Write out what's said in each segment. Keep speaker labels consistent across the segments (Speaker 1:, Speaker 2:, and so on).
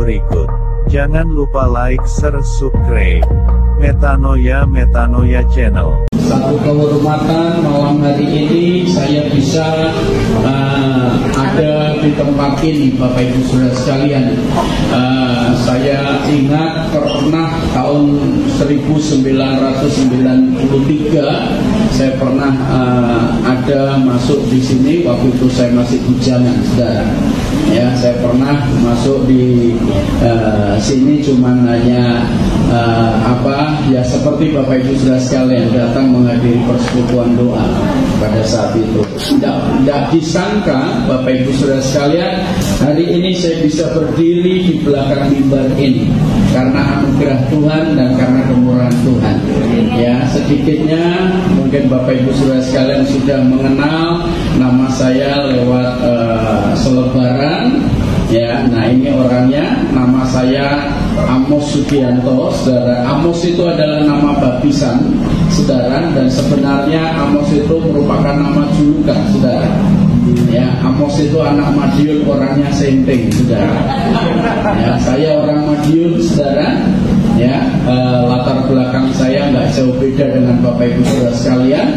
Speaker 1: berikut. Jangan lupa like, share, subscribe. Metanoia Channel.
Speaker 2: Satu kehormatan malam hari ini saya bisa ada di tempat ini, Bapak Ibu Saudara sekalian. Saya ingat pernah tahun 1993 saya pernah ada masuk di sini. Waktu itu saya masih bujangan, saudara. Ya, saya pernah masuk di sini, cuman hanya ya seperti Bapak Ibu Saudara sekalian datang menghadiri persekutuan doa pada saat itu. Tidak disangka Bapak Ibu Saudara sekalian, hari ini saya bisa berdiri di belakang mimbar ini karena anugerah Tuhan dan karena kemurahan Tuhan. Ya, sedikitnya mungkin Bapak Ibu Saudara sekalian sudah mengenal nama saya lewat selebaran. Ya, nah ini orangnya, nama saya Amos Sugianto, saudara. Amos itu adalah nama baptisan, saudara, dan sebenarnya Amos itu merupakan nama julukan, saudara. Ya, Amos itu anak Madiun, orangnya Senteng, saudara. Ya, saya orang Madiun, saudara. Ya, latar belakang saya nggak jauh beda dengan Bapak Ibu Saudara sekalian.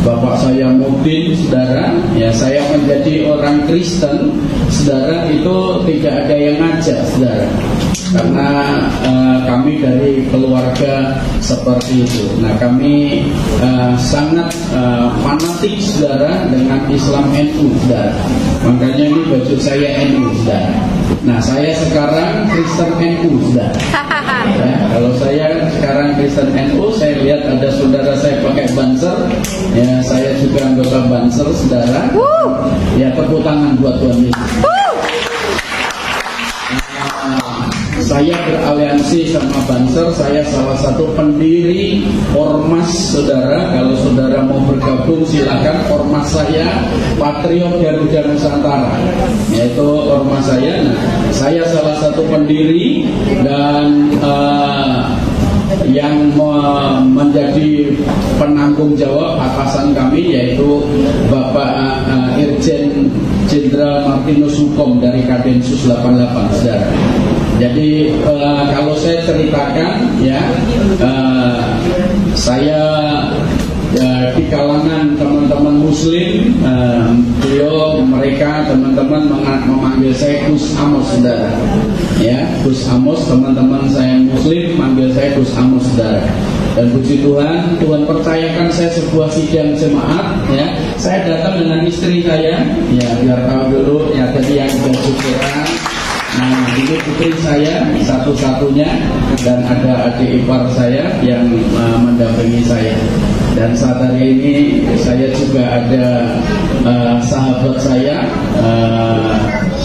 Speaker 2: Bapak saya Mudin, saudara. Ya, saya menjadi orang Kristen, saudara, itu tidak ada yang ngajak, saudara. Karena kami dari keluarga seperti itu. Nah, kami sangat fanatik, saudara, dengan Islam NU, saudara. Makanya ini baju saya NU, saudara. Nah, saya sekarang Kristen NU, saudara. Ya, kalau saya sekarang Kristen NU, saya lihat ada saudara saya pakai banser. Ya, saya juga anggota banser, saudara. Ya, tepuk tangan buat Tuhan Yesus. Saya beraliansi sama Banser, saya salah satu pendiri Ormas, saudara. Kalau saudara mau bergabung silakan. Ormas saya Patriot Garuda Nusantara, yaitu ormas saya. Nah, saya salah satu pendiri dan yang menjadi penanggung jawab atasan kami yaitu Bapak Irjen Jenderal Martinus Hukum dari Kadensus 88, saudara. Jadi kalau saya ceritakan, ya, saya di kalangan teman-teman Muslim, mereka teman-teman memanggil saya Gus Amos, saudara. Ya, Gus Amos, teman-teman saya Muslim manggil saya Gus Amos, saudara. Dan puji Tuhan, Tuhan percayakan saya sebuah sidang jemaat. Ya, saya datang dengan istri saya. Ya, biar tahu dulu, ya, tadi yang bersyukuran. Nah, ini putri saya satu-satunya dan ada adik ipar saya yang mendampingi saya. Dan saat hari ini saya juga ada sahabat saya,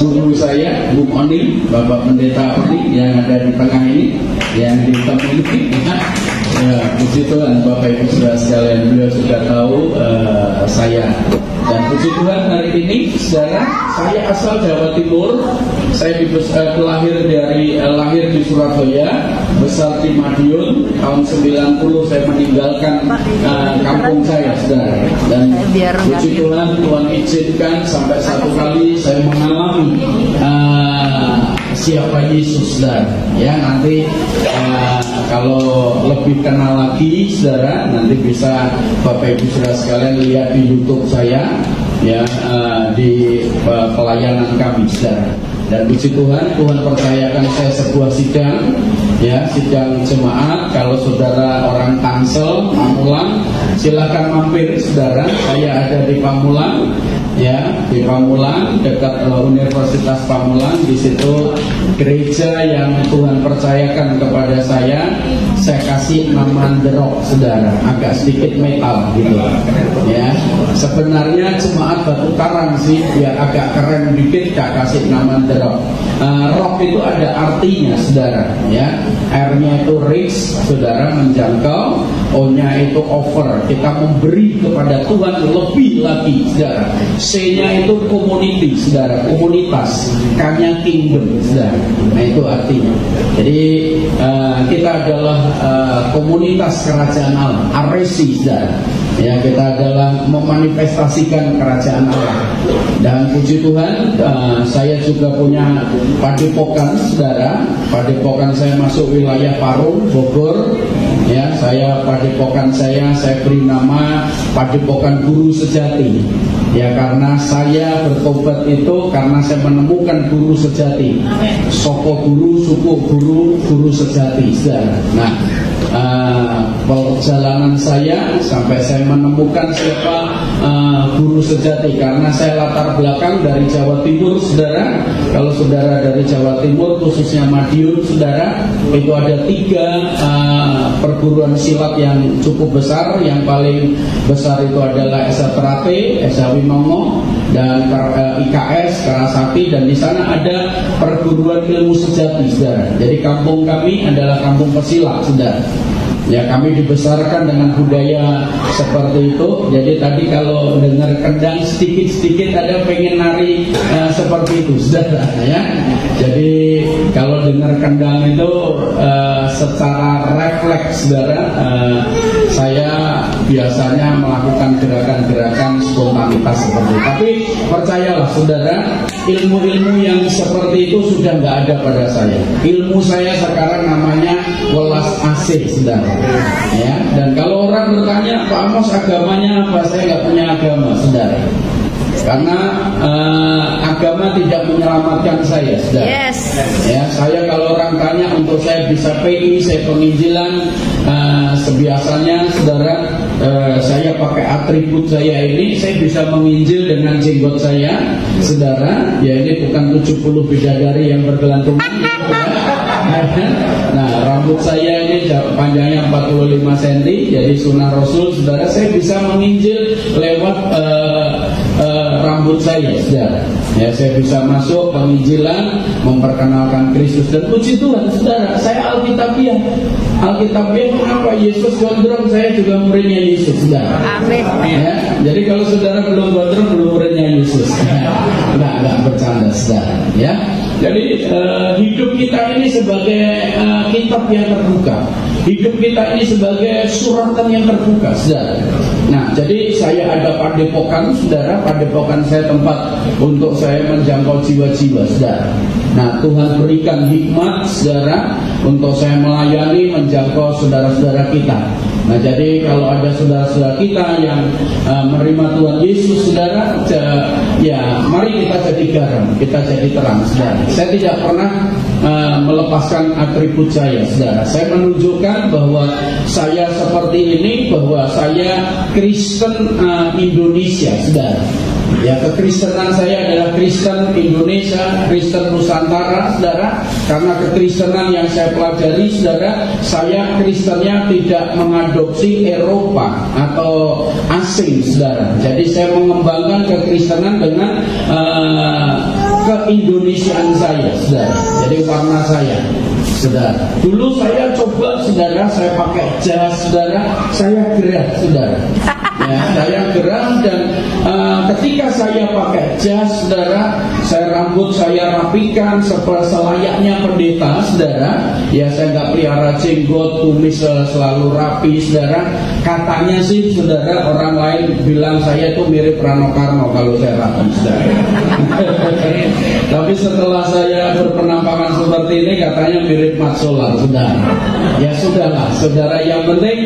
Speaker 2: guru saya, Bung Oni, Bapak Pendeta Oni yang ada di tengah ini, yang di tengah ini. Ya, puji Tuhan, Bapak Ibu Saudara sekalian, beliau sudah tahu saya. Dan puji Tuhan hari ini, saudara, saya asal Jawa Timur. Saya lahir di Surabaya, besar di Madiun. Tahun 90 saya meninggalkan kampung saya, saudara. Dan puji Tuhan, Tuhan izinkan sampai satu kali saya mengalami siapa Yesus, saudara. Ya, nanti kalau lebih kenal lagi, saudara, nanti bisa Bapak Ibu Saudara sekalian lihat di YouTube saya, ya, di pelayanan kami, saudara. Dan puji Tuhan, Tuhan percayakan saya sebuah sidang, ya, sidang jemaat. Kalau saudara orang Tangsel, Pamulang, silakan mampir, saudara. Saya ada di Pamulang, ya, di Pamulang dekat Universitas Pamulang. Di situ gereja yang Tuhan percayakan kepada saya kasih nama The Rock, saudara. Agak sedikit metal gitu, ya. Sebenarnya jemaat Batu Karang sih, biar agak keren dikit, kasih nama The Rock. Rock itu ada artinya, saudara, ya. R-nya itu reach, saudara, menjangkau. O-nya itu over, kita memberi kepada Tuhan lebih lagi, saudara. C-nya itu community, saudara, komunitas. K-nya kingdom, saudara. Nah, itu artinya. Jadi kita adalah komunitas kerajaan Allah, aresi, saudara. Ya, kita adalah memanifestasikan kerajaan Allah. Dan puji Tuhan, saya juga punya padepokan, saudara. Padepokan saya masuk wilayah Parung, Bogor. Ya, padepokan saya beri nama Padepokan Guru Sejati. Ya, karena saya bertobat itu karena saya menemukan guru sejati. Soko guru, suku guru, guru sejati, saudara. Nah, perjalanan saya sampai saya menemukan siapa guru sejati, karena saya latar belakang dari Jawa Timur, saudara. Kalau saudara dari Jawa Timur, khususnya Madiun, saudara, itu ada 3 perguruan silat yang cukup besar. Yang paling besar itu adalah Esa Terate, Esa Wimongo, dan IKS Karasati, dan di sana ada perguruan ilmu sejati, saudara. Jadi kampung kami adalah kampung pesilat, saudara. Ya, kami dibesarkan dengan budaya seperti itu. Jadi tadi kalau dengar kendang sedikit-sedikit ada pengen nari seperti itu, saudara. Ya, jadi kalau dengar kendang itu secara refleks, saudara, saya biasanya melakukan gerakan-gerakan spontanitas seperti itu. Tapi percayalah, saudara, ilmu-ilmu yang seperti itu sudah nggak ada pada saya. Ilmu saya sekarang namanya welas asih, saudara. Ya, dan kalau orang bertanya, Pak Amos agamanya apa? Saya nggak punya agama, saudara. Karena agama tidak menyelamatkan saya, saudara.
Speaker 3: Yes.
Speaker 2: Ya, saya kalau orang tanya untuk saya bisa PI, saya penginjilan, sebiasanya, saudara, saya pakai atribut saya ini, saya bisa menginjil dengan jenggot saya, saudara. Ya, ini bukan 70 bidadari yang bergelantungan. Nah, rambut saya ini panjangnya 45 cm, jadi sunnah Rasul, saudara. Saya bisa menginjil lewat rambut saya, saudara. Ya, saya bisa masuk penginjilan, memperkenalkan Kristus, dan puji Tuhan, saudara, saya Alkitabiah. Alkitabiah mengapa? Yesus gondrong, saya juga muridnya Yesus, saudara.
Speaker 3: Amin.
Speaker 2: Ya, jadi kalau saudara belum gondrong, belum muridnya Yesus. Nggak bercanda, saudara. Ya, jadi hidup kita ini sebagai kitab yang terbuka. Hidup kita ini sebagai suratan yang terbuka, saudara. Nah, jadi saya ada padepokan, saudara. Padepokan saya tempat untuk saya menjangkau jiwa-jiwa, saudara. Nah, Tuhan berikan hikmat, saudara, untuk saya melayani, menjangkau saudara-saudara kita. Nah, jadi kalau ada saudara-saudara kita yang menerima Tuhan Yesus, saudara, ya mari kita jadi garam, kita jadi terang, saudara. Saya tidak pernah melepaskan atribut saya, saudara. Saya menunjukkan bahwa saya seperti ini, bahwa saya Kristen Indonesia, saudara. Ya, kekristenan saya adalah Kristen Indonesia, Kristen Nusantara, saudara. Karena kekristenan yang saya pelajari, saudara, saya Kristennya tidak mengadopsi Eropa atau asing, saudara. Jadi saya mengembangkan kekristenan dengan keindonesiaan saya, saudara. Jadi warna saya, saudara. Dulu saya coba, saudara, saya pakai jas, saudara, saya gerah, saudara. Ya, saya gerah, dan ketika saya pakai jas, saudara, saya rambut saya rapikan selayaknya pendeta, saudara. Ya, saya nggak pelihara jenggot, kumis selalu rapi, saudara. Katanya sih, saudara, orang lain bilang saya itu mirip Rano Karno kalau saya rapi, saudara. Tapi setelah saya berpenampakan seperti ini, katanya mirip Mat Solar, saudara. Ya sudahlah, saudara. Yang penting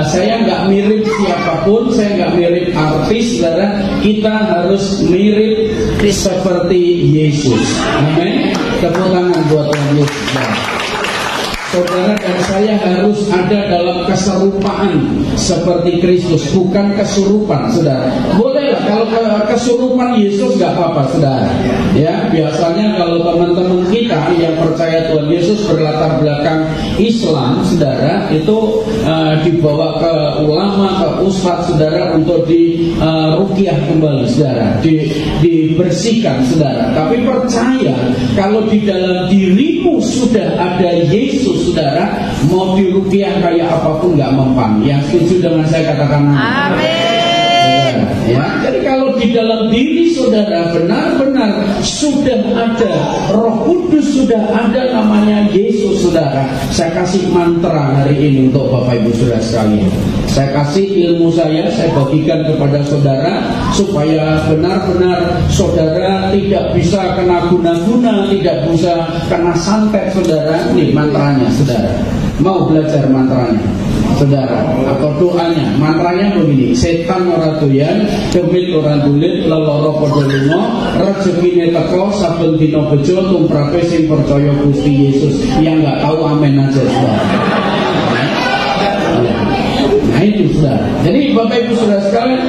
Speaker 2: saya nggak mirip siapapun, saya nggak mirip artis, saudara. Kita harus mirip seperti Yesus. Amin. Tepuk tangan buat Tuhan Yesus, saudara. Dan saya harus ada dalam keserupaan seperti Kristus, bukan kesurupan, saudara. Bolehlah kalau kesurupan Yesus nggak apa-apa, saudara. Ya, biasanya kalau teman-teman kita yang percaya Tuhan Yesus berlatar belakang Islam, saudara, itu dibawa ke ulama, ke ustadz, saudara, untuk diruqyah kembali, saudara, dibersihkan, saudara. Tapi percaya kalau di dalam dirimu sudah ada Yesus, saudara, mau diruqyah kayak apapun nggak mempan. Yang setuju dengan saya katakan amin. Ya, jadi kalau di dalam diri saudara benar-benar sudah ada Roh Kudus, sudah ada namanya Yesus, saudara. Saya kasih mantra hari ini untuk Bapak Ibu saudara sekalian. Saya kasih ilmu saya bagikan kepada saudara supaya benar-benar saudara tidak bisa kena guna-guna, tidak bisa kena santet, saudara. Ini mantranya, saudara. Mau belajar mantranya, saudara, atau doanya? Mantranya begini: setan ora doyan, demit ora dulit, leloro padha lunga, rezekine teko saben dina bejo, tumrape sing percaya Gusti Yesus. Yang enggak tahu amin aja, saudara. Nah itu, saudara. Jadi Bapak Ibu saudara sekalian,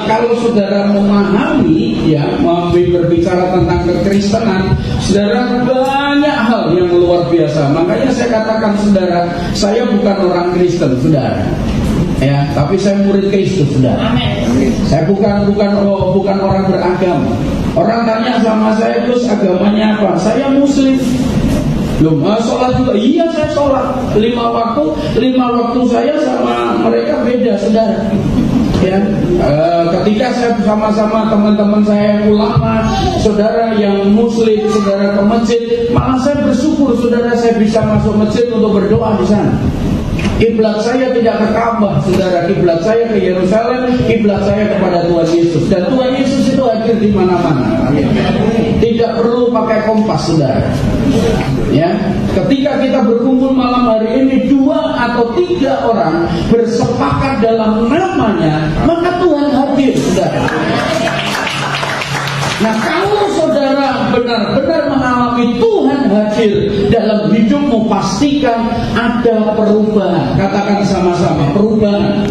Speaker 2: kalau saudara memahami, ya, berbicara tentang kekristenan, saudara, banyak hal yang luar biasa. Makanya saya katakan, saudara, saya bukan orang Kristen, saudara. Ya, tapi saya murid Kristus, saudara. Saya bukan orang beragama. Orang tanya sama saya, terus agamanya apa? Saya Muslim. Belum, sholat juga. Iya, saya sholat 5 waktu saya sama mereka beda, saudara. Ya, ketika saya bersama-sama teman-teman saya yang ulama, saudara yang Muslim, saudara ke masjid, malah saya bersyukur, saudara, saya bisa masuk masjid untuk berdoa di sana. Kiblat saya tidak ke Ka'bah, saudara. Kiblat saya ke Yerusalem, kiblat saya kepada Tuhan Yesus. Dan Tuhan Yesus itu hadir di mana-mana. Tidak perlu pakai kompas, saudara. Ya, ketika kita berkumpul malam hari ini 2 atau 3 orang bersepakat dalam namanya, maka Tuhan hadir, saudara. Nah, kalau saudara benar-benar mengalami Tuhan hadir dalam hidupmu, pastikan ada perubahan. Katakan sama-sama, perubahan.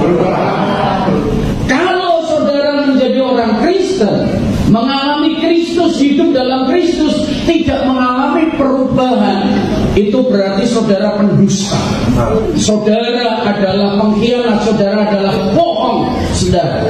Speaker 2: Kalau saudara menjadi orang Kristen, mengalami Kristus, hidup dalam Kristus, tidak mengalami perubahan, itu berarti saudara pendusta. Saudara adalah pengkhianat, saudara adalah bohong, saudara.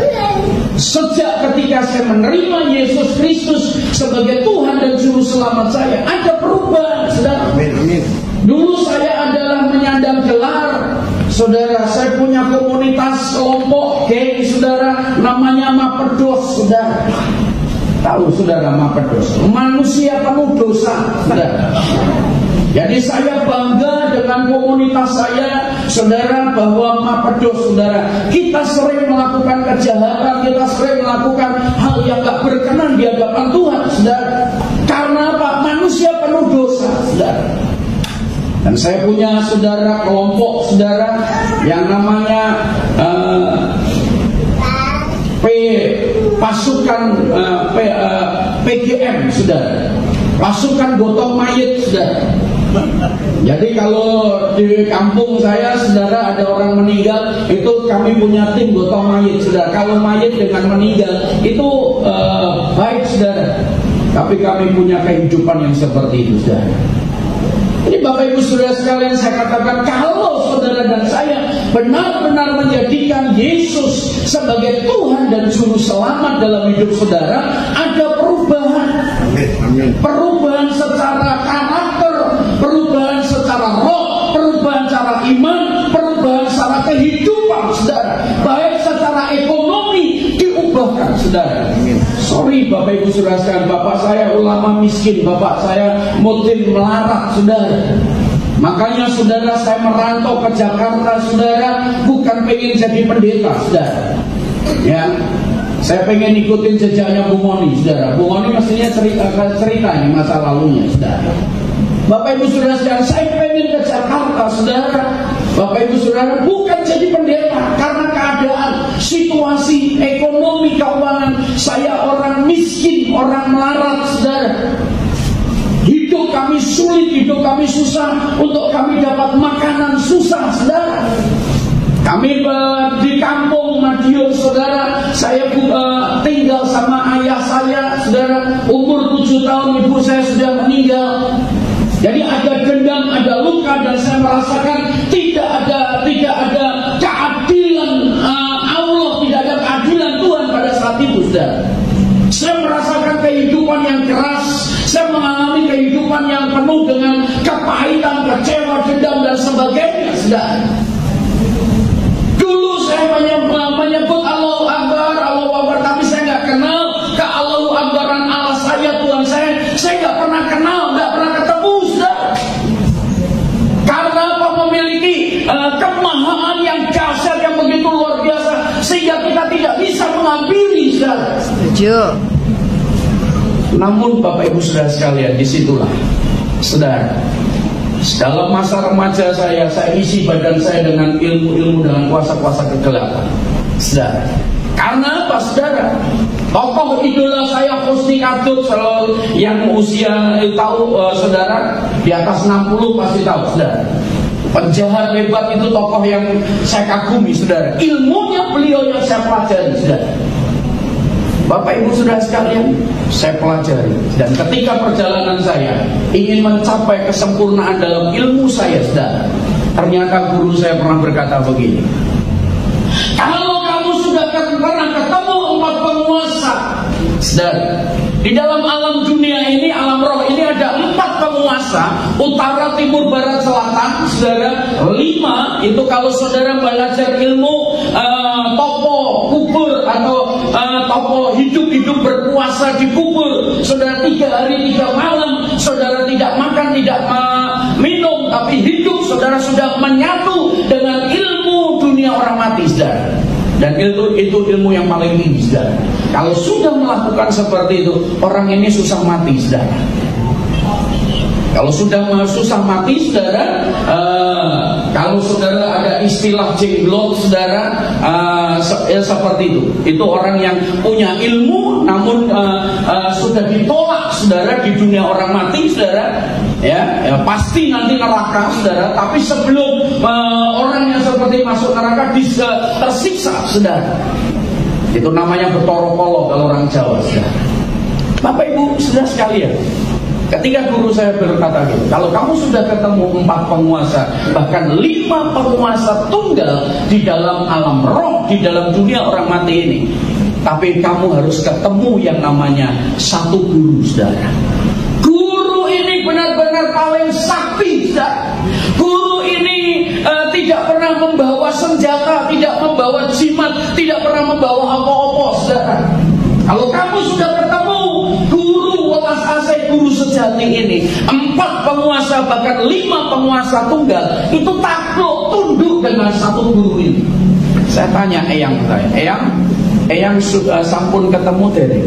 Speaker 2: Sejak ketika saya menerima Yesus Kristus sebagai Tuhan dan Juru Selamat saya, ada perubahan, saudara. Amin. Dulu saya adalah menyandang gelar, saudara. Saya punya komunitas kelompok geng, saudara, namanya Mapedos, saudara. Tahu, saudara, Mapedos? Manusia penuh dosa, saudara. Jadi saya bangga dengan komunitas saya, saudara, bahwa Mapedos, saudara, kita sering melakukan kejahatan, kita sering melakukan hal yang gak berkenan di hadapan Tuhan, saudara. Karena apa? Manusia penuh dosa, saudara. Dan saya punya, saudara, kelompok, saudara, yang namanya PGM, saudara. Pasukan Gotong Mayit, saudara. Jadi kalau di kampung saya, saudara, ada orang meninggal, itu kami punya tim gotong mayit, saudara. Kalau mayit dengan meninggal itu baik, saudara. Tapi kami punya kehidupan yang seperti itu, saudara. Jadi Bapak Ibu saudara sekalian, saya katakan, kalau saudara dan saya benar-benar menjadikan Yesus sebagai Tuhan dan Juru Selamat dalam hidup saudara, ada perubahan. Amin. Perubahan secara karakter, perubahan secara roh, perubahan secara iman, perubahan secara kehidupan, saudara. Baik secara ekonomi diubahkan, saudara. Sorry Bapak Ibu saudara sekalian, bapak saya ulama miskin, bapak saya mutim melarat, saudara. Makanya saudara, saya merantau ke Jakarta, saudara, bukan pengen jadi pendeta, saudara. Ya, saya pengen ikutin jejaknya Bu Moni, saudara. Bu Moni mestinya cerita ini masa lalunya, saudara. Bapak Ibu saudara sekalian, saya pengen ke Jakarta, saudara. Bapak Ibu saudara, bukan jadi pendeta, karena keadaan, situasi ekonomi, keuangan saya orang miskin, orang melarat, saudara. Hidup kami sulit, hidup kami susah, untuk kami dapat makanan susah, saudara. Kami di kampung Madiun, saudara. Saya tinggal sama ayah saya, saudara. Umur 7 tahun ibu saya sudah meninggal. Jadi ada dendam, ada luka, dan saya merasakan tidak ada keadilan Allah, tidak ada keadilan Tuhan pada saat itu, saudara. Saya merasakan kehidupan yang keras, saya mengalami kehidupan yang penuh dengan kepahitan, kecewa, dendam, dan sebagainya, saudara. Dulu saya menyebut Allahu Akbar, Allahu Akbar, yang dahsyat, yang begitu luar biasa, sehingga kita tidak bisa menghampiri, saudara.
Speaker 3: Setuju.
Speaker 2: Namun Bapak Ibu Saudara sekalian, disitulah, saudara, dalam masa remaja saya isi badan saya dengan ilmu-ilmu, dengan kuasa-kuasa kegelapan, saudara. Karena apa, saudara? Tokoh idola saya Husni Kadut, kalau yang usia tahu, saudara, di atas 60 pasti tahu, saudara. Penjahat hebat itu tokoh yang saya kagumi, saudara. Ilmunya beliau yang saya pelajari, saudara. Bapak Ibu Saudara sekalian, saya pelajari, dan ketika perjalanan saya ingin mencapai kesempurnaan dalam ilmu saya, saudara, ternyata guru saya pernah berkata begini: kalau kamu sudah pernah ketemu 4 penguasa, saudara, di dalam alam dunia ini, alam roh ini ada 4 penguasa, utara, timur, barat, selatan, saudara. 5 itu kalau saudara belajar ilmu topo kubur atau topo hidup berpuasa di kubur, saudara, 3 hari 3 malam, saudara tidak makan, tidak minum, tapi hidup, saudara sudah menyatu dengan ilmu dunia orang mati, saudara. Dan itu ilmu yang paling tinggi, saudara. Kalau sudah melakukan seperti itu, orang ini susah mati, saudara. Kalau sudah susah mati, saudara, kalau saudara ada istilah jenglot, saudara, seperti itu orang yang punya ilmu namun sudah ditolak, saudara, di dunia orang mati, saudara, ya pasti nanti neraka, saudara. Tapi sebelum orang yang seperti masuk neraka tersiksa, saudara, itu namanya betorokolo kalau orang Jawa, saudara. Bapak Ibu Saudara sekalian, ketika guru saya berkata gitu, kalau kamu sudah ketemu 4 penguasa, bahkan 5 penguasa tunggal di dalam alam roh, di dalam dunia orang mati ini, tapi kamu harus ketemu yang namanya satu guru, saudara. Guru ini benar-benar paling sakti, saudara. Guru ini tidak pernah membawa senjata, tidak membawa jimat, tidak pernah membawa apa-apa, saudara. Kalau kamu sudah ketemu guru welas asih, guru sejati ini, 4 penguasa, bahkan 5 penguasa tunggal, itu takluk tunduk dengan satu guru ini. Saya tanya Eyang saya, Eyang sampun ketemu dari?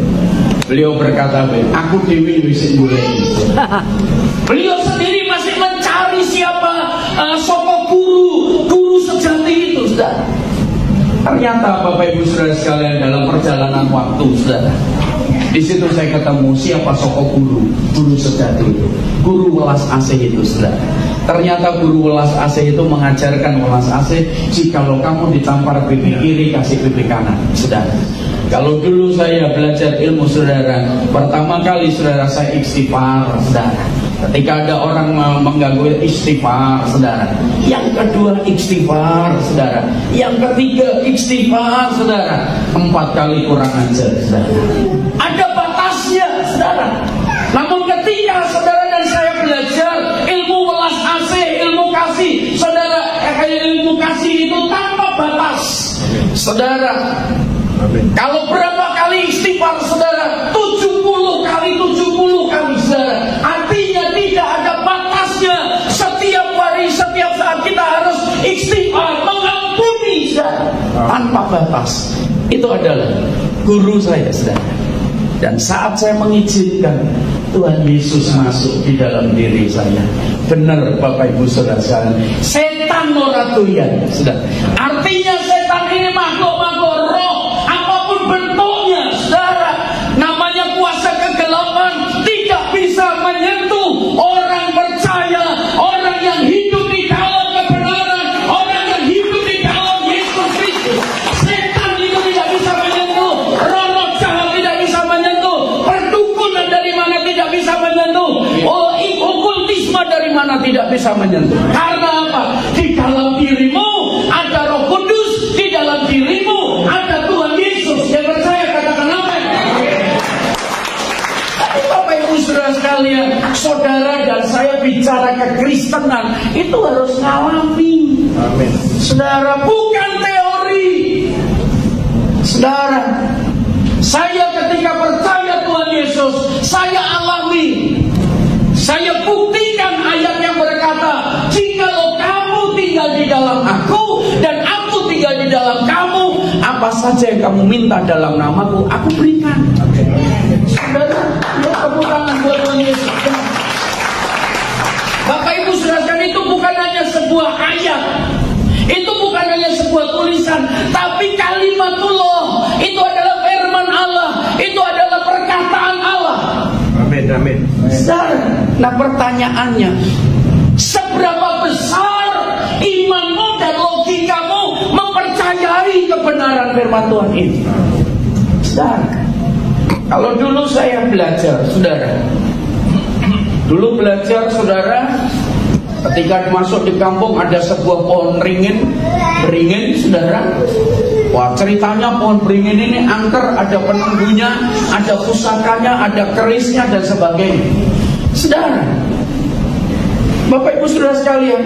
Speaker 2: Beliau berkata, aku dewi wis golek. Beliau sendiri masih mencari siapa sosok guru sejati itu, saudara. Ternyata Bapak Ibu Saudara sekalian, dalam perjalanan waktu, saudara, di situ saya ketemu siapa sosok guru sejati itu, guru welas asih itu, saudara. Ternyata guru welas asih itu mengajarkan welas asih, jikalau kamu ditampar pipi kiri, kasih pipi kanan, saudara. Kalau dulu saya belajar ilmu, saudara, pertama kali, saudara, saya istighfar, saudara. Ketika ada orang mengganggu, istighfar, saudara. Yang kedua istighfar, saudara. Yang ketiga istighfar, saudara. 4 kali kurang ajar, saudara. Ada batasnya, saudara. Namun ketika saudara dan saya belajar ilmu welas asih, ilmu kasih, saudara, ilmu kasih itu tanpa batas, saudara. Kalau berapa kali istighfar, saudara? 70 kali 70 kali, saudara. Artinya tidak ada batasnya. Setiap hari, setiap saat kita harus istighfar, mengampuni, saudara, tanpa batas. Itu adalah guru saya, saudara. Dan saat saya mengizinkan Tuhan Yesus masuk di dalam diri saya, benar Bapak Ibu Saudara sekalian, setan ora doyan, saudara. Artinya setan ini makhluk-makhluk roh, apapun bentuknya, saudara, namanya kuasa kegelapan, tidak bisa menyentuh orang percaya, orang yang hidup di dalam kebenaran, orang yang hidup di dalam Yesus Kristus. Setan itu tidak bisa menyentuh, roh jahat tidak bisa menyentuh, perdukunan dari mana tidak bisa menyentuh, okultisme dari mana tidak bisa menyentuh. Karena apa? Di dalam dirimu ada Roh Kudus, di dalam dirimu ada Tuhan Yesus. Yang percaya katakan amin. Tapi Bapak Ibu Saudara sekalian, saudara dan saya bicara kekristenan itu harus ngalami.
Speaker 1: Amin.
Speaker 2: Saudara, bukan teori. Saudara, saya ketika percaya Tuhan Yesus, saya alami. Saya buktikan ayat yang berkata, jikalau kamu tinggal di dalam aku dan apa saja yang kamu minta dalam namaku, aku berikan. Saudara, ya tepuk tangan buat Tuhan Yesus. Bapak Ibu saudara, itu bukan hanya sebuah ayat, itu bukan hanya sebuah tulisan, tapi kalimatullah. Itu adalah firman Allah, itu adalah perkataan Allah.
Speaker 1: Amin, amin.
Speaker 2: Saudara, nah pertanyaannya, seberapa besar imanmu dan logikamu mempercayai kebenaran firman Tuhan ini? Saudara, kalau dulu saya belajar, saudara, ketika masuk di kampung ada sebuah pohon beringin, saudara. Wah, ceritanya pohon beringin ini angker, ada penunggunya, ada pusakanya, ada kerisnya dan sebagainya. Saudara, Bapak Ibu saudara sekalian,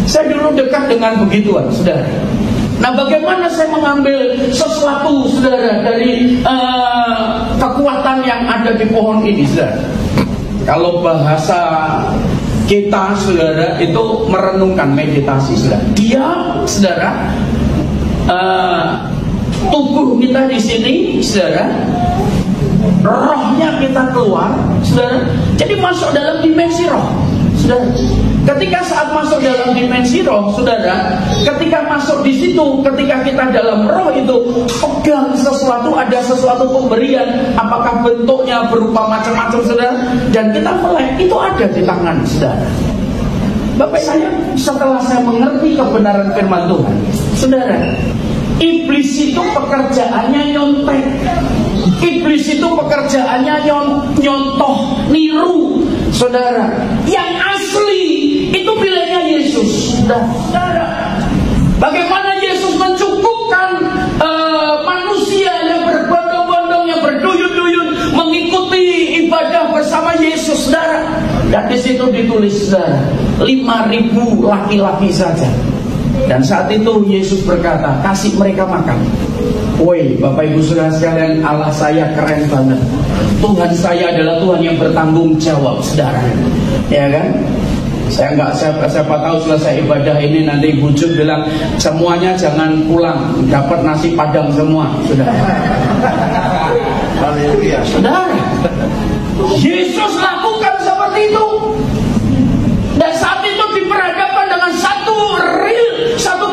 Speaker 2: saya dulu dekat dengan begituan, saudara. Nah, bagaimana saya mengambil sesuatu, saudara, dari kekuatan yang ada di pohon ini, saudara? Kalau bahasa kita, saudara, itu merenungkan, meditasi, saudara. Dia, saudara, tubuh kita di sini, saudara, rohnya kita keluar, saudara. Jadi masuk dalam dimensi roh, saudara. Ketika saat masuk dalam dimensi roh, saudara, ketika masuk di situ, ketika kita dalam roh itu pegang sesuatu, ada sesuatu pemberian, apakah bentuknya berupa macam-macam, saudara, dan kita melek, itu ada di tangan, saudara. Bapak saya, setelah saya mengerti kebenaran firman Tuhan, saudara, iblis itu pekerjaannya nyontek. Iblis itu pekerjaannya nyontoh, niru, saudara. Yang asli itu pilihannya Yesus, saudara. Bagaimana Yesus mencukupkan manusia yang berbondong-bondong, yang berduyun-duyun mengikuti ibadah bersama Yesus, saudara. Dan di situ ditulis, saudara, 5.000 laki-laki saja. Dan saat itu Yesus berkata, kasih mereka makan. Woi, Bapak Ibu saudara sekalian, Allah saya keren banget. Tuhan saya adalah Tuhan yang bertanggung jawab, saudara. Ya kan? Siapa tahu selesai ibadah ini nanti Ibu Jun bilang, semuanya jangan pulang, dapat nasi padang semua, saudara. Saudara, Yesus lakukan seperti itu. Dan saat itu diperhadapkan dengan satu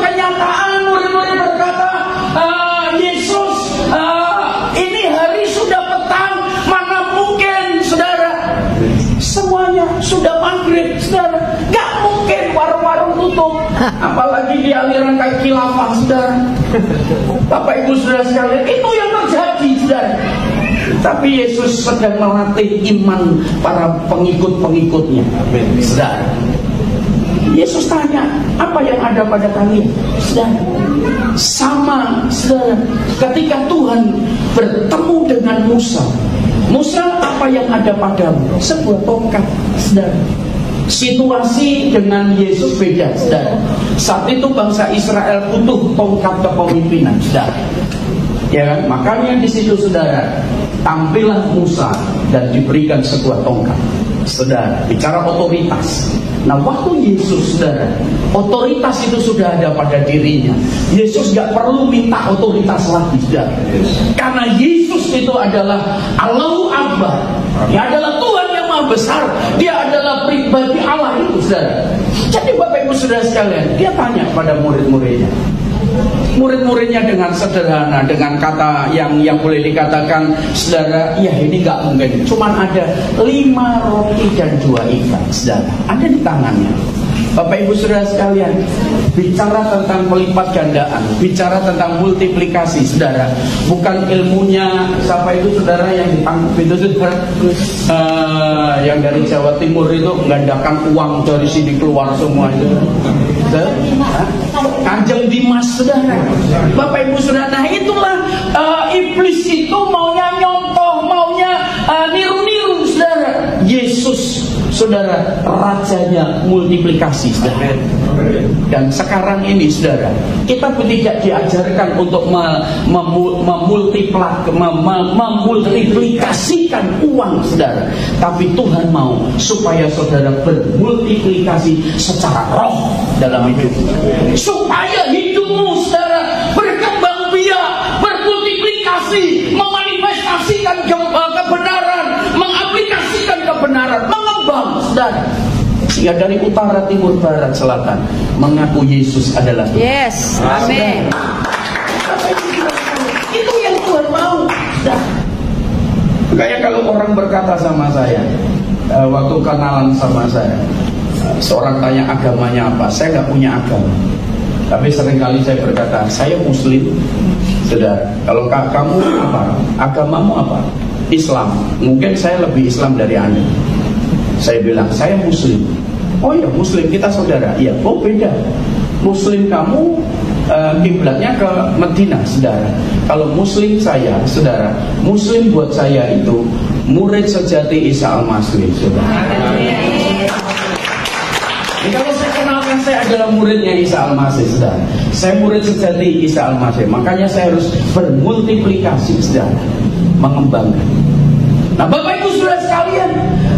Speaker 2: kenyataan. Murid-murid berkata, Yesus, ini hari sudah petang, mana mungkin, saudara, semuanya sudah maghrib, saudara, gak mungkin warung-warung tutup, apalagi di aliran kayak khilafah, saudara. Bapak Ibu saudara sekalian, itu yang terjadi, saudara. Tapi Yesus sedang melatih iman para pengikut-pengikutnya, saudara. Yesus tanya, apa yang ada pada kalian, saudara? Sama, saudara, ketika Tuhan bertemu dengan Musa, apa yang ada padamu? Sebuah tongkat, saudara. Situasi dengan Yesus beda, saudara. Saat itu bangsa Israel butuh tongkat kepemimpinan, saudara. Ya kan? Makanya di situ, saudara, tampillah Musa dan diberikan sebuah tongkat, saudara. Bicara otoritas. Nah, waktu Yesus, saudara, otoritas itu sudah ada pada dirinya. Yesus gak perlu minta otoritas lagi, saudara. Karena Yesus itu adalah Allahu Akbar. Dia adalah Tuhan yang Maha Besar. Dia adalah pribadi Allah itu, saudara. Jadi Bapak Ibu saudara sekalian, dia tanya pada murid-muridnya. Murid-muridnya dengan sederhana, dengan kata yang boleh dikatakan, saudara, ya ini gak mungkin. Cuman ada 5 roti dan 2 ikan, saudara, ada di tangannya. Bapak Ibu saudara sekalian, bicara tentang melipat gandaan, bicara tentang multiplikasi, saudara. Bukan ilmunya siapa itu, saudara, yang ditangkap itu, saudara, yang dari Jawa Timur itu gandakan uang dari sini keluar semua itu, Kanjeng Dimas, saudara. Bapak Ibu saudara, nah itulah iblis itu maunya nyontoh, maunya niru-niru, saudara. Yesus, saudara, rajanya multiplikasi, saudara. Dan sekarang ini, saudara, kita pun tidak diajarkan untuk memultiplikasikan uang, saudara. Tapi Tuhan mau supaya saudara bermultiplikasi secara roh dalam hidup, supaya hidupmu, saudara, berkembang biak Ya, dari utara, timur, barat, selatan mengaku Yesus adalah Tuhan.
Speaker 3: Yes, amin.
Speaker 2: Itu yang Tuhan mau. Kayak kalau orang berkata sama saya, waktu kenalan sama saya, seorang tanya agamanya apa, saya nggak punya agama. Tapi seringkali saya berkata, saya Muslim. Saudara, kalau kamu apa? Agamamu apa? Islam. Mungkin saya lebih Islam dari Anda. Saya bilang, saya Muslim. Oh iya, Muslim, kita saudara. Iya, oh beda. Muslim kamu kiblatnya ke Madinah, saudara. Kalau Muslim saya, saudara, Muslim buat saya itu murid sejati Isa Al-Masih, saudara. Jadi kalau saya kenalkan saya adalah muridnya Isa Al-Masih, saudara. Saya murid sejati Isa Al-Masih. Makanya saya harus bermultiplikasi, saudara, mengembangkan. Nah, Bapak Ibu Saudara sekalian,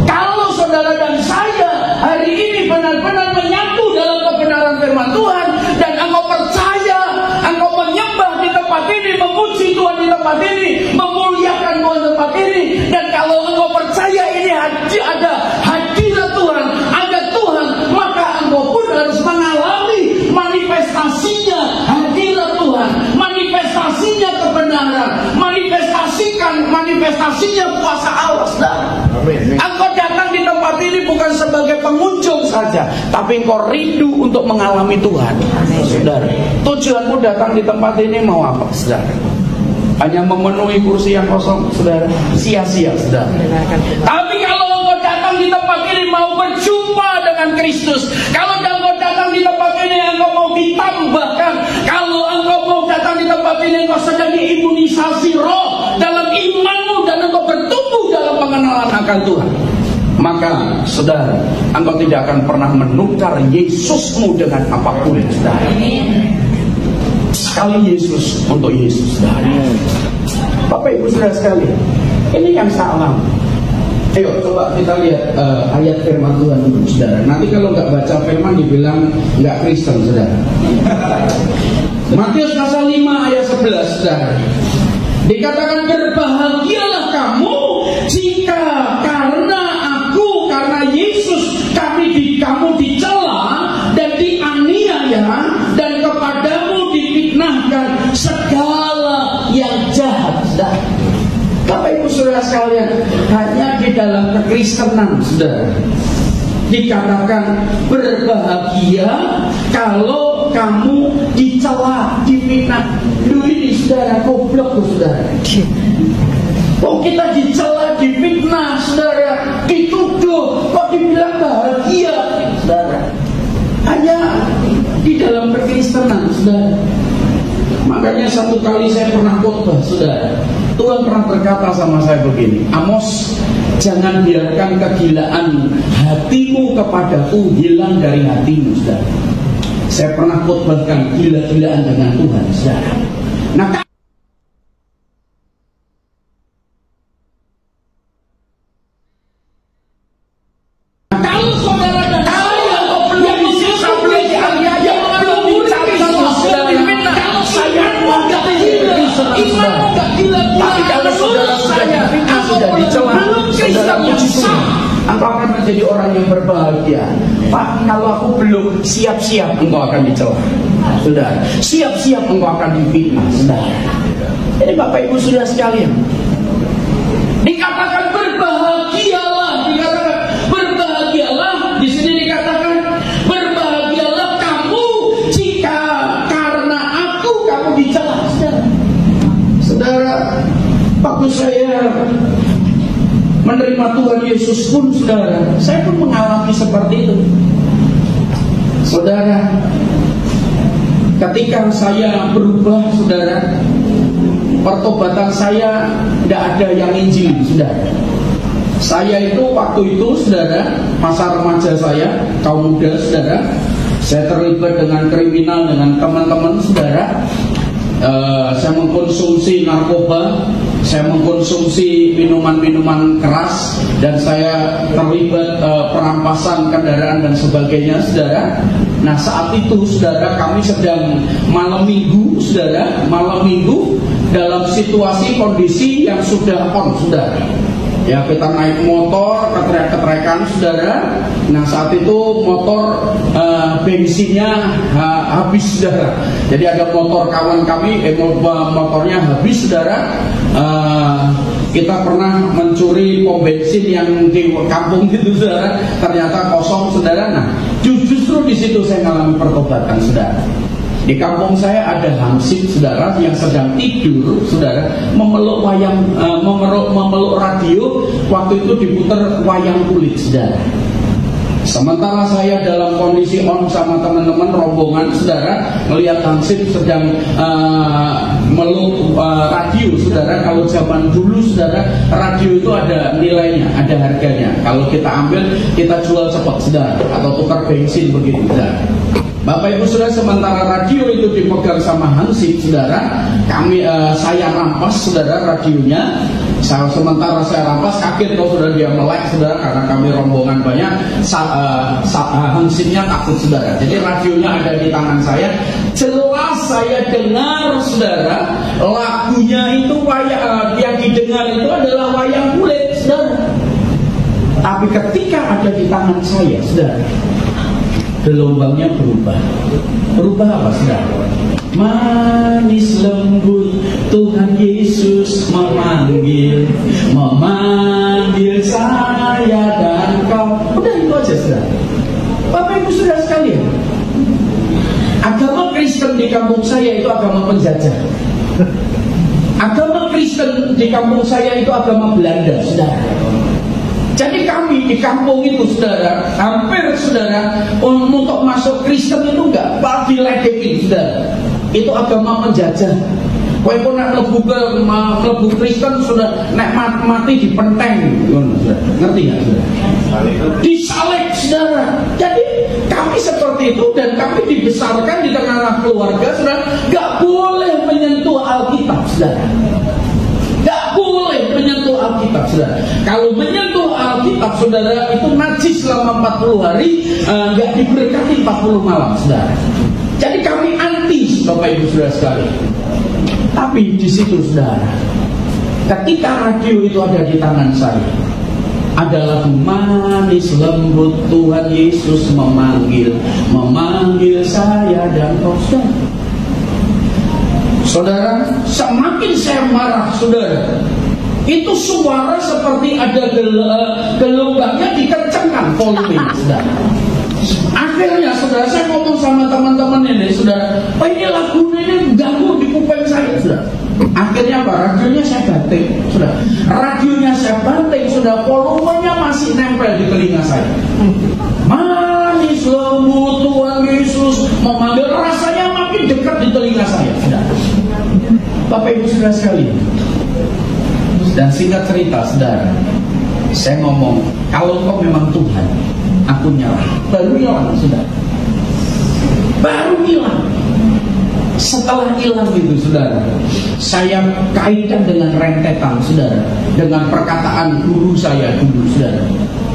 Speaker 2: kalau saudara dan saya hari ini benar-benar menyatu dalam kebenaran firman Tuhan, dan engkau percaya, engkau menyembah di tempat ini, memuji Tuhan di tempat ini, memuliakan Tuhan di tempat ini, dan kalau engkau percaya ini ada hadirat Tuhan, ada Tuhan, maka engkau pun harus mengalami manifestasinya hadirat Tuhan, manifestasinya kebenaran, manifestasinya kuasa Allah, saudara. Engkau datang di tempat ini bukan sebagai pengunjung saja, tapi engkau rindu untuk mengalami Tuhan. Saudara, tujuanmu datang di tempat ini mau apa, saudara? Hanya memenuhi kursi yang kosong, saudara? Sia-sia, saudara. Tapi kalau engkau datang di tempat ini mau berjumpa dengan Kristus, kalau engkau datang di tempat ini engkau mau ditambahkan, kalau engkau mau datang di tempat ini engkau sedang diimunisasi roh dalam imanmu, dan engkau bertumbuh dalam pengenalan akan Tuhan, maka saudara, engkau tidak akan pernah menukar Yesusmu dengan apapun, saudara. Sekali Yesus untuk Yesus, saudara. Bapak Ibu Saudara sekalian, ini yang salah. Ayo coba kita lihat ayat firman Tuhan dulu, saudara. Nanti kalau nggak baca firman dibilang nggak Kristen, saudara. Matius pasal 5 ayat 11, saudara. Dikatakan, berbahagialah kamu jika karena aku, karena Yesus, kamu dicela dan dianiaya, dan kepadamu difitnahkan segala yang jahat, saudara. Bapak Ibu Saudara sekalian, hanya di dalam kekristenan, saudara, dikatakan berbahagia kalau kamu dicela, difitnah. Duh, ini saudara, goblok, saudara. Kok kita dicela, difitnah, saudara, dituduh, kok dibilang bahagia, saudara? Hanya di dalam kekristenan, saudara. Makanya satu kali saya pernah khotbah, saudara. Tuhan pernah berkata sama saya begini, Amos, jangan biarkan kegilaan hatimu kepadaku hilang dari hatimu, saudara. Saya pernah khotbahkan gila-gilaan dengan Tuhan, saudara. Nah, kalau saudara dan saya belum bisa belajar, belum dicari sama saudara, kalau saya nggak gila, tapi kalau saudara sudah difitnah, sudah dicela, saudara puji Tuhan, engkau akan menjadi orang yang berbahagia. Pak, kalau aku belum siap-siap, engkau akan dicela, saudara. Siap-siap engkau akan difitnah, saudara. Jadi Bapak Ibu Saudara sekalian, dikatakan berbahagialah, dikatakan berbahagialah. Di sini dikatakan berbahagialah kamu jika karena aku kamu dicela, saudara. Saudara, waktu saya menerima Tuhan Yesus pun, saudara, saya pun mengalami seperti itu, saudara. Ketika saya berubah, saudara, pertobatan saya tidak ada yang Injil, saudara. Saya itu waktu itu, saudara, masa remaja saya, kaum muda, saudara, saya terlibat dengan kriminal dengan teman-teman, saudara. Saya mengkonsumsi narkoba, saya mengkonsumsi minuman-minuman keras, dan saya terlibat perampasan kendaraan dan sebagainya, saudara. Nah, saat itu, saudara, kami sedang malam minggu, saudara, malam minggu dalam situasi kondisi yang sudah on, saudara. Ya, kita naik motor, ketrek-ketrekan saudara. Nah, saat itu motor bensinnya habis saudara. Jadi ada motor kawan kami, motornya habis saudara. Kita pernah mencuri pom bensin yang di kampung itu saudara, ternyata kosong saudara. Nah, justru di situ saya mengalami pertobatan saudara. Di kampung saya ada hansip saudara yang sedang tidur saudara, memeluk radio. Waktu itu diputar wayang kulit saudara. Sementara saya dalam kondisi on sama teman-teman rombongan saudara, melihat hansip sedang meluk radio saudara. Kalau zaman dulu saudara, radio itu ada nilainya, ada harganya. Kalau kita ambil, kita jual cepat saudara, atau tukar bensin begitu saudara. Bapak Ibu saudara, sementara radio itu dipegang sama hansip saudara, saya rampas saudara radionya. Sementara saya rampas, kaget kalau saudara dia melek saudara, karena kami rombongan banyak. Hansipnya takut saudara. Jadi radionya ada di tangan saya. Jelas saya dengar saudara, lagunya itu yang didengar itu adalah wayang kulit saudara. Tapi ketika ada di tangan saya saudara, gelombangnya berubah. Berubah apa saudara? Manis lembut Tuhan Yesus memanggil saya dan kau. Udah itu aja saudara. Bapak Ibu saudara sekalian, agama Kristen di kampung saya itu agama penjajah. Agama Kristen di kampung saya itu agama Belanda saudara. Jadi kami di kampung itu saudara, hampir saudara, untuk masuk Kristen itu enggak diledekin saudara. Itu agama penjajah. Kowe pun nek mlebu Kristen sudah nek mati dipenteng, ngerti ya saudara? Disalib saudara. Jadi kami seperti itu, dan kami dibesarkan di tengah keluarga saudara, enggak boleh menyentuh Alkitab saudara. Enggak boleh menyentuh Alkitab saudara. Kalau menyentuh Alkitab saudara itu najis selama 40 hari, enggak diberkati 40 malam saudara. Jadi kami anti Bapak Ibu saudara sekalian. Tapi di situ saudara, ketika radio itu ada di tangan saya, ada lagu manis lembut Tuhan Yesus memanggil saya dan kau saudara. Saudara, semakin saya marah saudara, itu suara seperti ada gelombangnya dikencangkan volume saudara. Akhirnya saudara, saya ngomong sama teman-teman ini saudara, oh ini lagunya ini ganggu di kuping saya saudara. Akhirnya apa? Radionya saya banting saudara. Radionya saya banting saudara, volumenya masih nempel di telinga saya. Manis lembut Tuhan Yesus memanggil, rasanya makin dekat di telinga saya saudara. Bapak Ibu saudara sekalian, dan singkat cerita saudara, saya ngomong, kalau kau memang Tuhan, aku nyerah. Baru hilang saudara. Baru hilang. Setelah hilang itu saudara, saya kaitkan dengan rentetan saudara, dengan perkataan guru saya dulu saudara.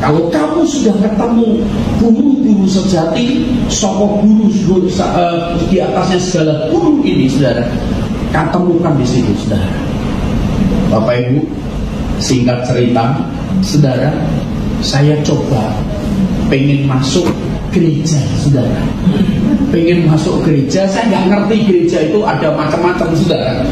Speaker 2: Kalau kamu sudah ketemu guru-guru sejati, sokok guru di atasnya segala guru ini saudara, ketemukan di situ saudara. Bapak Ibu, singkat cerita saudara, saya coba pengen masuk gereja saudara. Pengen masuk gereja, saya nggak ngerti gereja itu ada macam-macam saudara.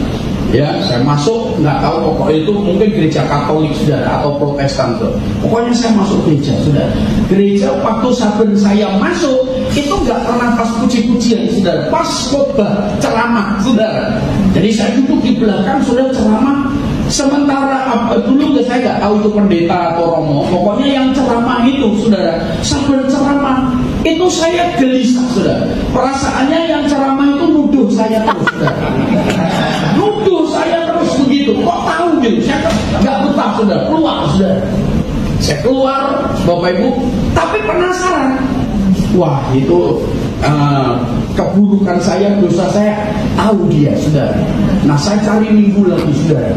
Speaker 2: Ya, saya masuk nggak tahu pokoknya itu mungkin gereja Katolik saudara atau Protestan tuh. Pokoknya saya masuk gereja saudara. Gereja waktu saben saya masuk itu nggak pernah pas puji-pujian saudara, pas khotbah ceramah saudara. Jadi saya duduk di belakang saudara ceramah. Sementara dulu saya nggak tahu itu pendeta atau romo, pokoknya yang ceramah itu saudara, saben ceramah itu saya gelisah saudara. Perasaannya yang ceramah itu nuduh saya terus saudara. Nuduh saya terus begitu. Kok tahu gitu? Saya nggak betah saudara. Keluar saudara. Saya keluar Bapak Ibu, tapi penasaran. Wah itu keburukan saya, dosa saya, tahu dia saudara. Nah saya cari minggu lagi saudara,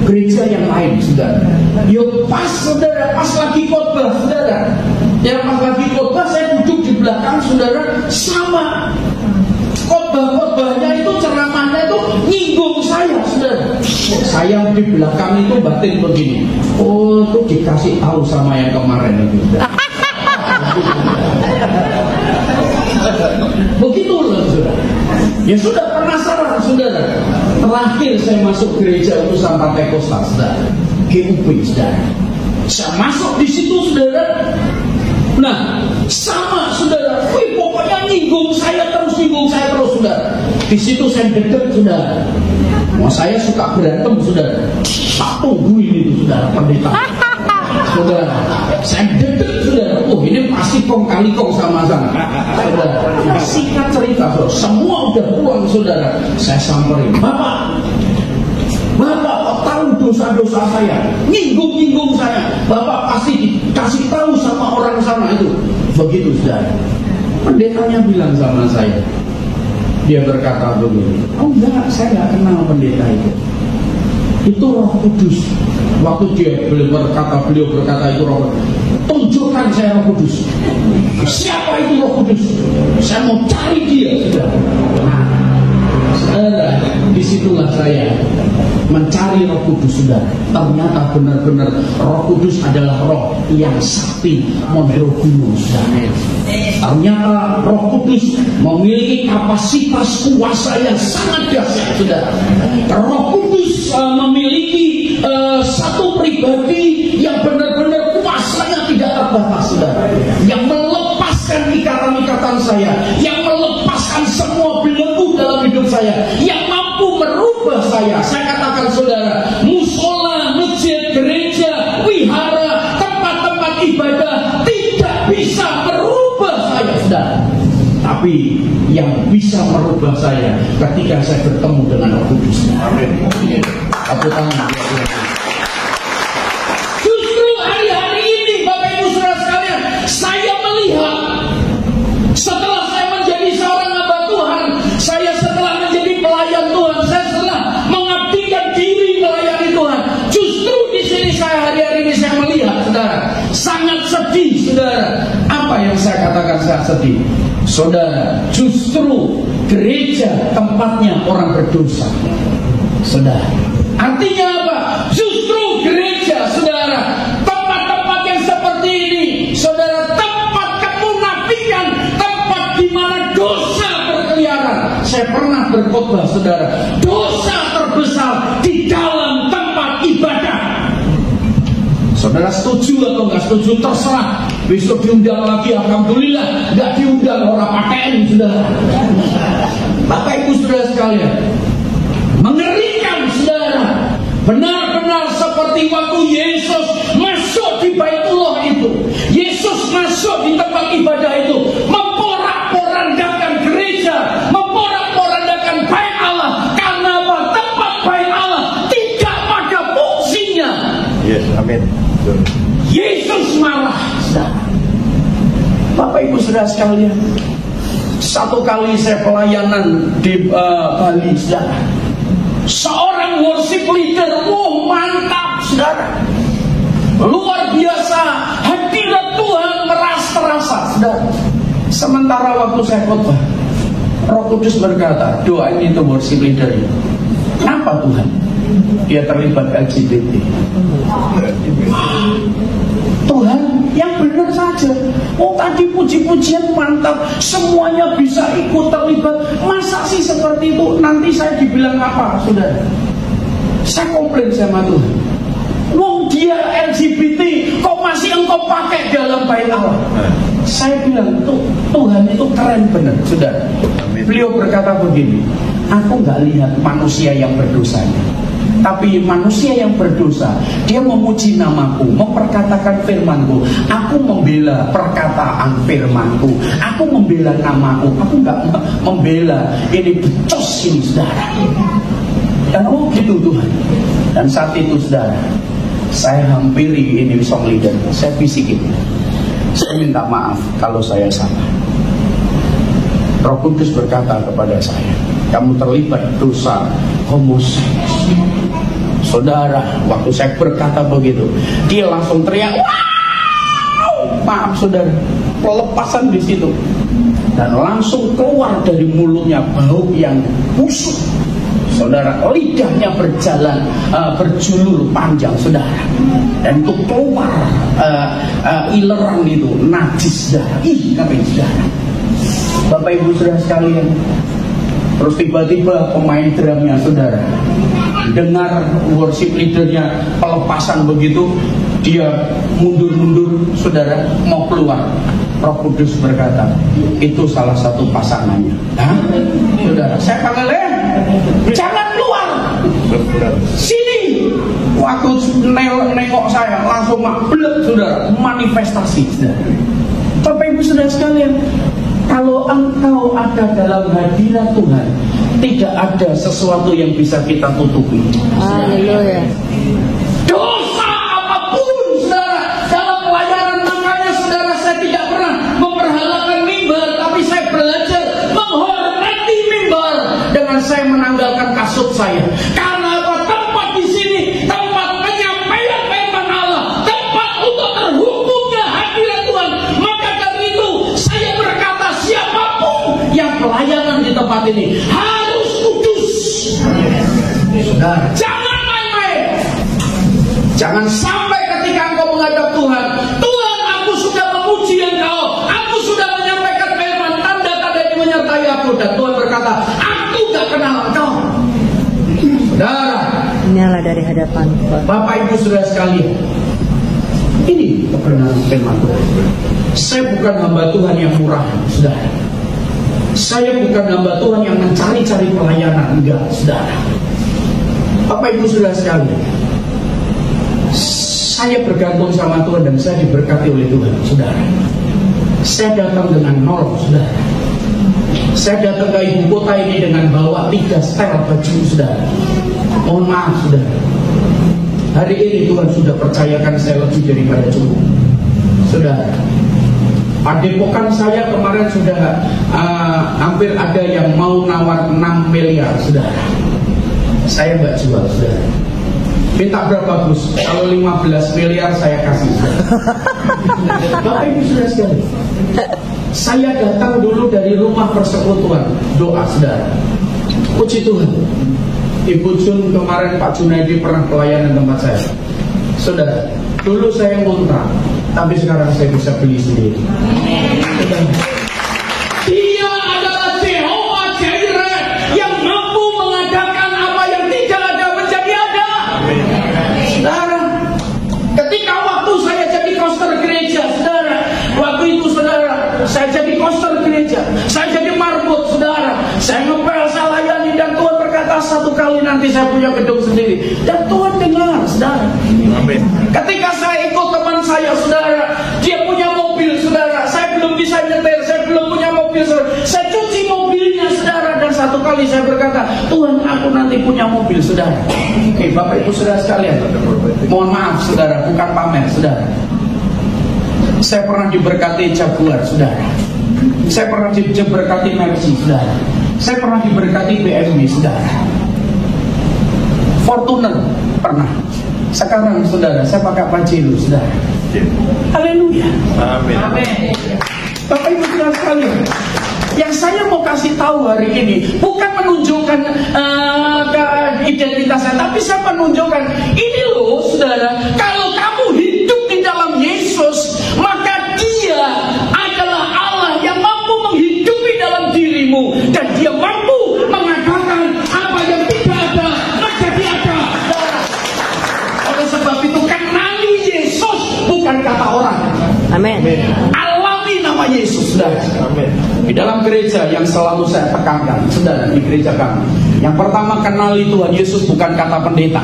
Speaker 2: gereja yang lain saudara. Yo pas saudara, pas lagi khotbah saudara. Ya pas lagi khotbah saya duduk di belakang saudara, sama khotbahnya itu, ceramahnya itu nyinggung saya saudara. Saya di belakang itu batin begini, oh itu dikasih tahu sama yang kemarin itu. Begitu loh saudara. Ya sudah penasaran saudara. Terakhir saya masuk gereja utusan Pantekosta saudara, GUP saudara. Saya masuk di situ saudara. Nah sama saudara, pokoknya nyinggung saya terus saudara. Di situ saya deket saudara. Mau saya suka berantem saudara. Tak tungguin itu saudara pendeta. Saudara, saya deket saudara. Oh ini pasti kong kali kong sama saudara. Singkat cerita saudara, semua udah pulang saudara. Saya samperin, Bapak tahu dosa-dosa saya, nyinggung saya. Bapak pasti dikasih tahu sama orang sana itu. Begitu saudara. Pendetanya bilang sama saya, dia berkata begini, oh enggak, saya enggak kenal pendeta itu Roh Kudus. Waktu beliau berkata itu Roh Kudus, tunjukkan saya Roh Kudus. Siapa itu Roh Kudus? Saya mau cari dia sudah. Saudara, disitulah saya mencari Roh Kudus sudah. Ternyata benar-benar Roh Kudus adalah Roh yang sakti mondroguno sudah. Ternyata Roh Kudus memiliki kapasitas kuasa yang sangat dahsyat sudah. Roh Kudus memiliki satu pribadi yang benar-benar kuasanya tidak terbatas sudah. Yang melepaskan ikatan-ikatan saya, yang melepaskan semua belenggu dalam hidup saya, yang mampu merubah saya. Saya katakan saudara, musola, masjid, gereja, wihara, tempat-tempat ibadah tidak bisa merubah saya saudara. Tapi yang bisa merubah saya ketika saya bertemu dengan Roh Kudus. Amin. Tepuk tangan. Justru hari-hari ini Bapak Ibu Saudara sekalian, saya melihat setelah saya menjadi seorang hamba Tuhan, saya setelah menjadi pelayan Tuhan, saya setelah mengabdikan diri melayani Tuhan, justru di sini saya hari-hari ini saya melihat saudara, sangat sedih saudara. Apa yang saya katakan sangat sedih? Saudara, justru gereja tempatnya orang berdosa. Saudara, artinya apa? Justru gereja, saudara, tempat-tempat yang seperti ini, saudara, tempat kemunafikan, tempat di mana dosa berkeliaran. Saya pernah berkhotbah, saudara, dosa terbesar di dalam tempat ibadah. Saudara setuju atau nggak setuju terserah. Besok diundang lagi, alhamdulillah. Nggak diundang, orang pakaian saudara. Bapak Ibu Saudara sekalian, mengerikan saudara. Benar-benar seperti waktu Yesus masuk di Baitullah itu, Yesus masuk di tempat ibadah itu, memporak-porandakan gereja, memporak-porandakan bait Allah. Karena apa? Tempat bait Allah tidak pada fungsinya.
Speaker 1: Yes, amin.
Speaker 2: Yesus marah. Bapak Ibu Saudara sekalian, satu kali saya pelayanan di Bali, saudara. Seorang worship leader, mantap, saudara. Luar biasa, hadirat Tuhan terasa, saudara. Sementara waktu saya khotbah, Roh Kudus berkata, doain itu worship leader itu. Kenapa Tuhan? Dia terlibat LGBT. Tuhan, yang benar saja. Oh tadi puji-pujian mantap, semuanya bisa ikut terlibat. Masa sih seperti itu? Nanti saya dibilang apa, saudara? Saya komplain sama Tuhan. Wong dia LGBT, kok masih engkau pakai dalam bait Allah? Saya bilang, Tuhan itu keren benar, saudara. Beliau berkata begini, aku nggak lihat manusia yang berdosanya, tapi manusia yang berdosa, dia memuji namaku, memperkatakan firmanku. Aku membela perkataan firmanku, aku membela namaku, aku nggak membela ini becos ini, saudara. Dan oh gitu Tuhan. Dan saat itu saudara, saya hampiri ini song leader, saya bisikin, saya minta maaf kalau saya salah. Roh Kudus berkata kepada saya, kamu terlibat dosa homoseks. Saudara, waktu saya berkata begitu, dia langsung teriak, wow! Maaf saudara, pelepasan di situ. Dan langsung keluar dari mulutnya bau yang busuk. saudara, lidahnya berjulur panjang, saudara, dan itu keluar ileran itu najis, saudara. Ngapain, saudara? Bapak Ibu saudara sekalian, terus tiba-tiba pemain drumnya, saudara, dengar worship leadernya pelepasan begitu, dia mundur-mundur, saudara, mau keluar. Roh Kudus berkata, itu salah satu pasangannya. Hah? Saudara, saya panggil, jangan keluar, sini. Waktu nengok saya langsung blek, saudara, manifestasi, saudara. Bapak Ibu saudara sekalian, kalau engkau ada dalam hadirat Tuhan, tidak ada sesuatu yang bisa kita tutupi.
Speaker 3: Haleluya.
Speaker 2: Dosa apapun, saudara, dalam pelayanan, makanya saudara, saya tidak pernah memperhalakan mimbar, tapi saya belajar menghormati mimbar dengan saya menanggalkan kasut saya. Karena apa? Tempat di sini tempat penyampaian firman Allah, tempat untuk terhubungnya hadirat Tuhan. Maka dari itu saya berkata, siapapun yang pelayanan di tempat ini harus kudus. Saudara, jangan main-main. Jangan sampai ketika engkau menghadap Tuhan, Tuhan, aku sudah memuji engkau, aku sudah menyampaikan firman, tanda-tanda ini menyertai aku, dan Tuhan berkata, aku gak kenal engkau. Saudara,
Speaker 3: Nyala dari hadapan Tuhan.
Speaker 2: Bapak Ibu saudara sekalian, ini kebenaran firman Tuhan. Saya bukan hamba Tuhan yang murah, saudara. Saya bukan hamba Tuhan yang mencari-cari pelayanan, enggak, saudara. Bapak Ibu saudara sekalian, saya bergantung sama Tuhan dan saya diberkati oleh Tuhan, saudara. Saya datang dengan nol, saudara. Saya datang ke ibu kota ini dengan bawa 3 setel baju, saudara. Mohon maaf, saudara. Hari ini Tuhan sudah percayakan saya lebih daripada cukup, saudara. Padepokan saya kemarin sudah hampir ada yang mau nawar 6 miliar, saudara. Saya nggak jual, saudara. Minta berapa, Gus? Kalau 15 miliar saya kasih, saudara. Bapak Ibu sudah sekali, saya datang dulu dari rumah persekutuan, doa, saudara. Puji Tuhan, Ibu Jun kemarin, Pak Junaidi pernah pelayanan tempat saya, saudara. Dulu saya ngontrak, tapi sekarang saya bisa beli sendiri. Dia adalah Jehovah Jireh yang mampu mengadakan apa yang tidak ada menjadi ada. Saudara, ketika waktu saya jadi koster gereja, saudara, waktu itu, saudara, saya jadi koster gereja, saya jadi marbot, saudara, saya ngepel, saya layani, dan Tuhan berkata, satu kali nanti saya punya gedung sendiri. Dan Tuhan dengar, saudara. Amin. Ketika saya ikut teman saya, saudara, dia punya mobil, saudara, saya belum bisa nyetir, saya belum punya mobil, saudara. Saya cuci mobilnya, saudara, dan satu kali saya berkata, Tuhan, aku nanti punya mobil, saudara. Oke, Bapak Ibu saudara sekalian, mohon maaf, saudara, bukan pamer, saudara. Saya pernah diberkati Jaguar, saudara. Saya pernah diberkati Mercy, saudara. Saya pernah diberkati BMW, saudara. Fortuner pernah. Sekarang, saudara, saya pakai Pajero, saudara. Haleluya.
Speaker 1: Amin.
Speaker 2: Amin. Bapak Ibu saudara sekalian, yang saya mau kasih tahu hari ini bukan menunjukkan identitas saya, tapi saya menunjukkan ini loh, saudara, kalau kamu hidup di dalam Yesus, maka Dia adalah Allah yang mampu menghidupi dalam dirimu, dan Dia mampu mengatakan apa yang tidak ada menjadi ada. Oleh sebab itu, kenali Yesus bukan kata orang.
Speaker 3: Amin.
Speaker 2: Alami nama Yesus, saudara.
Speaker 1: Amin.
Speaker 2: Di dalam gereja yang selalu saya tekankan, saudara, di gereja kami, yang pertama, kenali Tuhan Yesus bukan kata pendeta.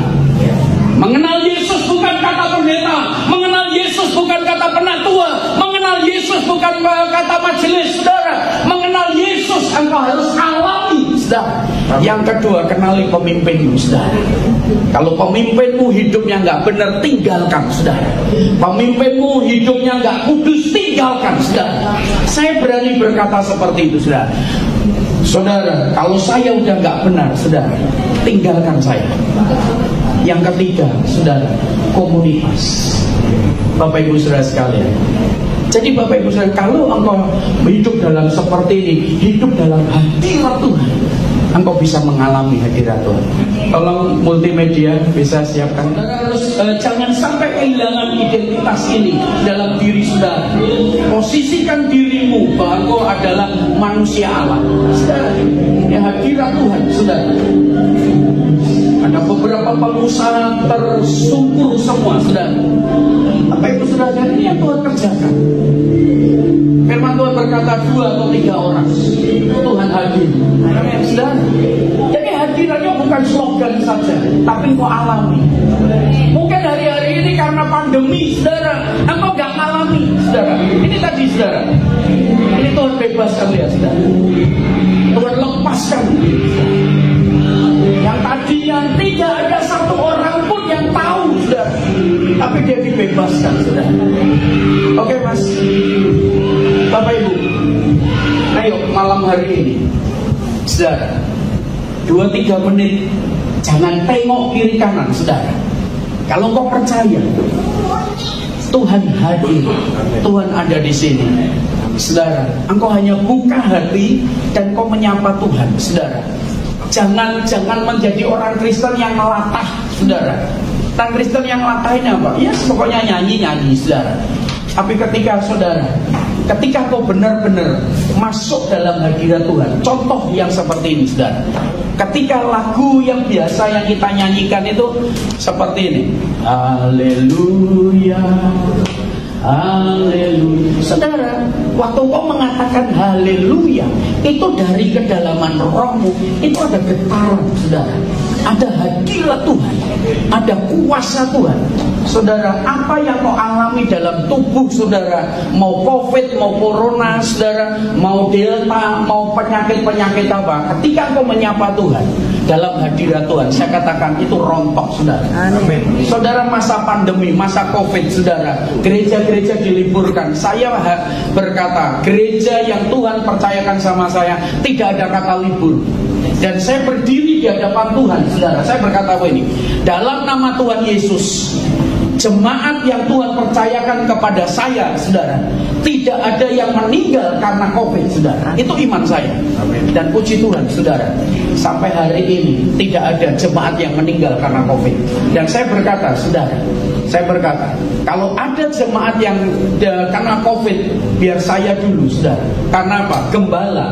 Speaker 2: Mengenal Yesus bukan kata pendeta, mengenal Yesus bukan kata penatua, mengenal Yesus bukan kata majelis, saudara. Mengenal Yesus engkau harus alami, saudara. Yang kedua, kenali pemimpinmu, saudara. Kalau pemimpinmu hidupnya nggak benar, tinggalkan, saudara. Pemimpinmu hidupnya nggak kudus, tinggalkan, saudara. Saya berani berkata seperti itu, saudara. Saudara, kalau saya udah nggak benar, saudara, tinggalkan saya. Yang ketiga, saudara, komunitas. Bapak Ibu saudara sekalian, Jadi Bapak Ibu Saudara, kalau engkau hidup dalam seperti ini, hidup dalam hadirat Tuhan, engkau bisa mengalami hadirat Tuhan. Tolong multimedia bisa siapkan. Saudara harus jangan sampai kehilangan identitas ini dalam diri saudara. Posisikan dirimu bahwa engkau adalah manusia Allah. Saudara, ini hadirat Tuhan, saudara. Ada beberapa pengusaha tersungkur semua, saudara. Apa itu saudara? Ini yang Tuhan kerjakan. Firman Tuhan berkata 2 atau 3 orang Tuhan hadir. Saudara, jadi hadirannya bukan slogan saja, tapi engkau alami. Mungkin hari-hari ini karena pandemi, saudara, engkau gak alami, saudara. Ini tadi, saudara. Ini Tuhan bebaskan dia, saudara. Tuhan lepaskan. Yang tadinya tidak ada satu orang pun yang tahu, saudara, tapi dia dibebaskan, saudara. Oke, Mas, Bapak Ibu, ayo malam hari ini, saudara, 2-3 menit, jangan tengok kiri kanan, saudara. Kalau kau percaya Tuhan hadir, Tuhan ada di sini, saudara, engkau hanya buka hati dan kau menyapa Tuhan, saudara. Jangan menjadi orang Kristen yang melatah, saudara. Orang Kristen yang latah ini apa? Ya pokoknya nyanyi, saudara. Tapi ketika kau benar-benar masuk dalam hadirat Tuhan, contoh yang seperti ini, saudara. Ketika lagu yang biasa yang kita nyanyikan itu seperti ini, haleluya, haleluya. Saudara, waktu kau mengatakan haleluya, itu dari kedalaman rohmu, itu ada getaran, saudara. Ada hadirat Tuhan, ada kuasa Tuhan. Saudara, apa yang kau alami dalam tubuh saudara, mau COVID, mau corona, saudara, mau delta, mau penyakit-penyakit apa, ketika kau menyapa Tuhan dalam hadirat Tuhan, saya katakan itu rontok, saudara. Amin. Saudara, masa pandemi, masa COVID, saudara, gereja-gereja diliburkan. Saya berkata, gereja yang Tuhan percayakan sama saya tidak ada kata libur. Dan saya berdiri di hadapan Tuhan, saudara. Saya berkata ini, dalam nama Tuhan Yesus, jemaat yang Tuhan percayakan kepada saya, saudara, tidak ada yang meninggal karena COVID, saudara. Itu iman saya. Dan puji Tuhan, saudara, sampai hari ini tidak ada jemaat yang meninggal karena COVID. Dan saya berkata, saudara, kalau ada jemaat yang karena COVID, biar saya dulu, saudara. Karena apa? Gembala,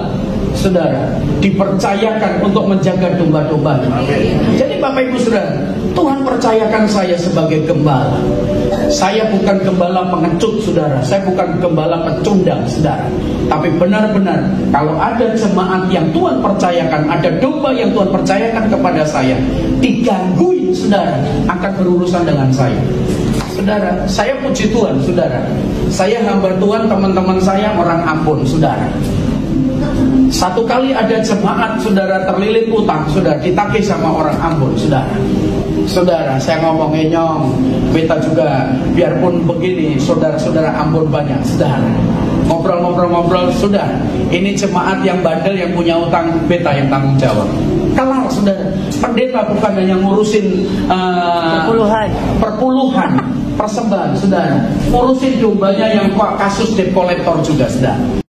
Speaker 2: saudara, dipercayakan untuk menjaga domba-domba. Jadi Bapak Ibu Saudara, Tuhan percayakan saya sebagai gembala. Saya bukan gembala pengecut, saudara. Saya bukan gembala pecundang, saudara. Tapi benar-benar kalau ada jemaat yang Tuhan percayakan, ada domba yang Tuhan percayakan kepada saya, digangguin, saudara, akan berurusan dengan saya. Saudara, saya puji Tuhan, saudara. Saya hamba Tuhan, teman-teman saya orang Ambon, saudara. Satu kali ada jemaat, saudara, terlilit utang, saudara, ditagih sama orang Ambon, saudara. Saudara, saya ngomongin nyong, beta juga, biarpun begini, saudara-saudara Ambon banyak, saudara. Ngobrol-ngobrol, saudara. Ini jemaat yang bandel, yang punya utang, beta yang tanggung jawab. Kelar, saudara. Pendeta bukan hanya ngurusin perpuluhan, persembahan, saudara. Ngurusin dombanya yang kasus debt collector juga, saudara.